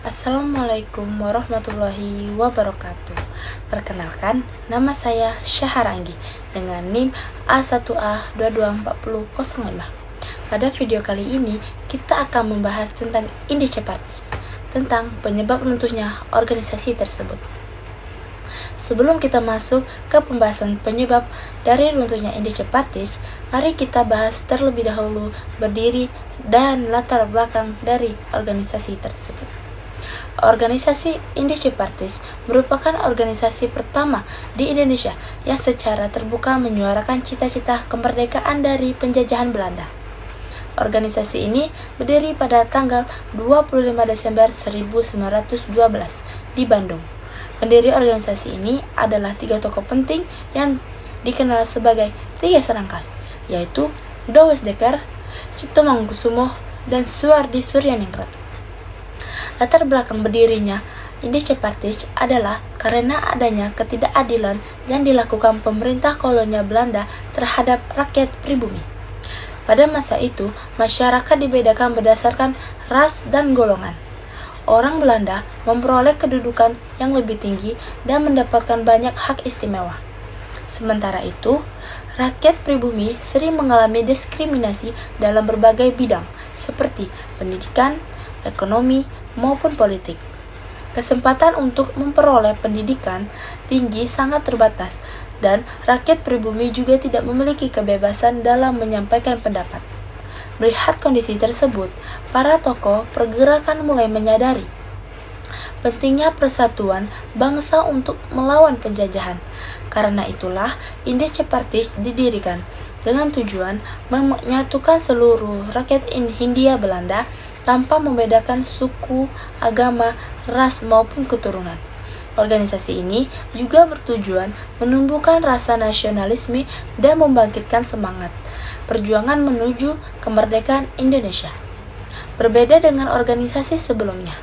Assalamualaikum warahmatullahi wabarakatuh. Perkenalkan, nama saya Syaharanggi dengan NIM A1A224005. Pada video kali ini, kita akan membahas tentang Indonesia Partis, tentang penyebab runtuhnya organisasi tersebut. Sebelum kita masuk ke pembahasan penyebab dari runtuhnya Indonesia Partis, mari kita bahas terlebih dahulu berdiri dan latar belakang dari organisasi tersebut. Organisasi Indonesia Partis merupakan organisasi pertama di Indonesia yang secara terbuka menyuarakan cita-cita kemerdekaan dari penjajahan Belanda. Organisasi ini berdiri pada tanggal 25 Desember 1912 di Bandung. Pendiri organisasi ini adalah 3 tokoh penting yang dikenal sebagai 3 serangkai, yaitu Dowes Dekker, Cipto Mangunkusumo, dan Suhardi Suryaningrat. Latar belakang berdirinya Indonesia Partis adalah karena adanya ketidakadilan yang dilakukan pemerintah kolonial Belanda terhadap rakyat pribumi. Pada masa itu, masyarakat dibedakan berdasarkan ras dan golongan. Orang Belanda memperoleh kedudukan yang lebih tinggi dan mendapatkan banyak hak istimewa. Sementara itu, rakyat pribumi sering mengalami diskriminasi dalam berbagai bidang seperti pendidikan, ekonomi, maupun politik. Kesempatan untuk memperoleh pendidikan tinggi sangat terbatas dan rakyat pribumi juga tidak memiliki kebebasan dalam menyampaikan pendapat. Melihat kondisi tersebut, para tokoh pergerakan mulai menyadari pentingnya persatuan bangsa untuk melawan penjajahan. Karena itulah Indonesia Partis didirikan dengan tujuan menyatukan seluruh rakyat Hindia Belanda tanpa membedakan suku, agama, ras maupun keturunan. Organisasi ini juga bertujuan menumbuhkan rasa nasionalisme dan membangkitkan semangat perjuangan menuju kemerdekaan Indonesia. Berbeda dengan organisasi sebelumnya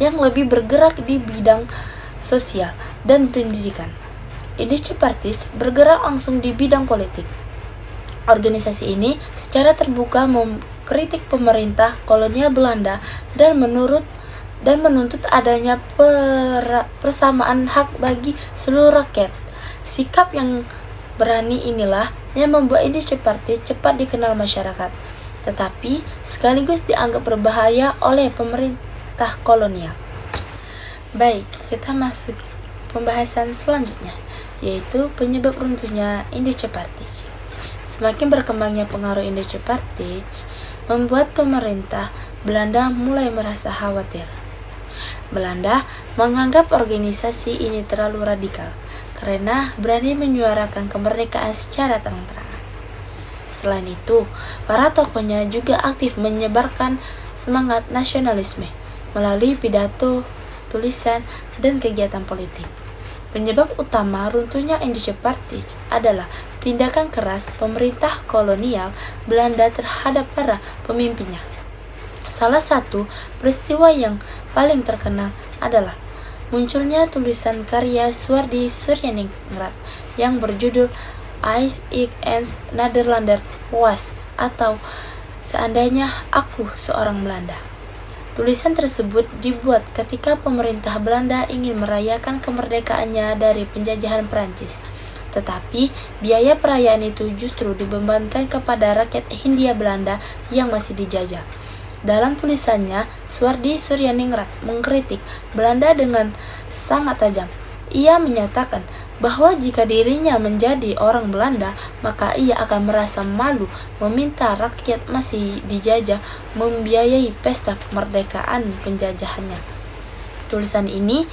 yang lebih bergerak di bidang sosial dan pendidikan, Indonesia Partis bergerak langsung di bidang politik. Organisasi ini secara terbuka mengkritik pemerintah kolonial Belanda dan menuntut adanya persamaan hak bagi seluruh rakyat. Sikap yang berani inilah yang membuat Indonesia Partis cepat dikenal masyarakat, tetapi sekaligus dianggap berbahaya oleh pemerintah kolonial. Baik, kita masuk pembahasan selanjutnya, yaitu penyebab runtuhnya Indonesia Partis. Semakin berkembangnya pengaruh Indonesia Partis membuat pemerintah Belanda mulai merasa khawatir. Belanda menganggap organisasi ini terlalu radikal karena berani menyuarakan kemerdekaan secara terang-terangan. Selain itu, para tokohnya juga aktif menyebarkan semangat nasionalisme melalui pidato, tulisan, dan kegiatan politik. Penyebab utama runtuhnya Indonesia Partis adalah tindakan keras pemerintah kolonial Belanda terhadap para pemimpinnya. Salah satu peristiwa yang paling terkenal adalah munculnya tulisan karya Suhardi Suryaningrat yang berjudul Als ik een Nederlander was, atau Seandainya Aku Seorang Belanda. Tulisan tersebut dibuat ketika pemerintah Belanda ingin merayakan kemerdekaannya dari penjajahan Prancis. Tetapi biaya perayaan itu justru dibebankan kepada rakyat Hindia Belanda yang masih dijajah. Dalam tulisannya, Suhardi Suryaningrat mengkritik Belanda dengan sangat tajam. Ia menyatakan bahwa jika dirinya menjadi orang Belanda, maka ia akan merasa malu meminta rakyat masih dijajah membiayai pesta kemerdekaan penjajahannya. Tulisan ini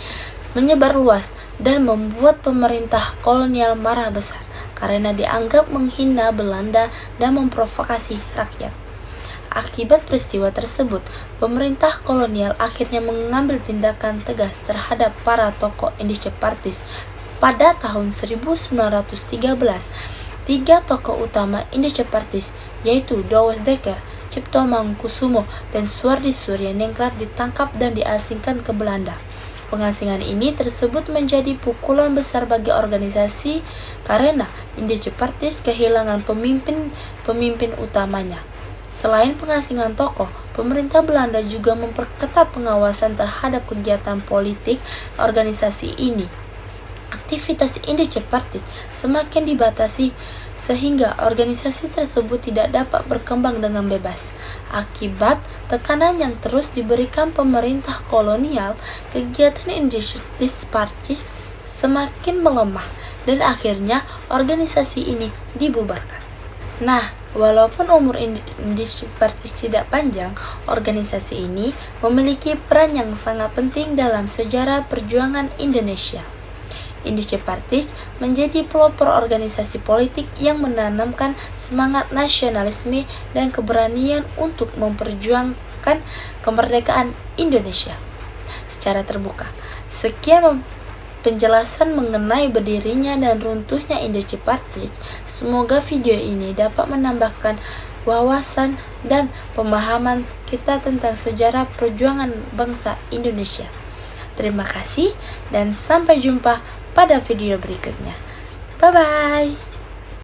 menyebar luas dan membuat pemerintah kolonial marah besar karena dianggap menghina Belanda dan memprovokasi rakyat. Akibat peristiwa tersebut, pemerintah kolonial akhirnya mengambil tindakan tegas terhadap para tokoh Indonesia Partis. Pada tahun 1913, 3 tokoh utama Indonesia Partis, yaitu Dowes Dekker, Cipto Mangunkusumo, dan Suhardi Suryaningrat ditangkap dan diasingkan ke Belanda. Pengasingan ini tersebut menjadi pukulan besar bagi organisasi karena Indonesia Partis kehilangan pemimpin utamanya. Selain pengasingan tokoh, pemerintah Belanda juga memperketat pengawasan terhadap kegiatan politik organisasi ini. Aktivitas Indische-Partij semakin dibatasi sehingga organisasi tersebut tidak dapat berkembang dengan bebas. Akibat tekanan yang terus diberikan pemerintah kolonial, kegiatan Indische-Partij semakin melemah dan akhirnya organisasi ini dibubarkan. Nah, walaupun umur Indische-Partij tidak panjang, organisasi ini memiliki peran yang sangat penting dalam sejarah perjuangan Indonesia. Indische-Partij menjadi pelopor organisasi politik yang menanamkan semangat nasionalisme dan keberanian untuk memperjuangkan kemerdekaan Indonesia secara terbuka. Sekian penjelasan mengenai berdirinya dan runtuhnya Indische-Partij. Semoga video ini dapat menambahkan wawasan dan pemahaman kita tentang sejarah perjuangan bangsa Indonesia. Terima kasih dan sampai jumpa pada video berikutnya. Bye-bye.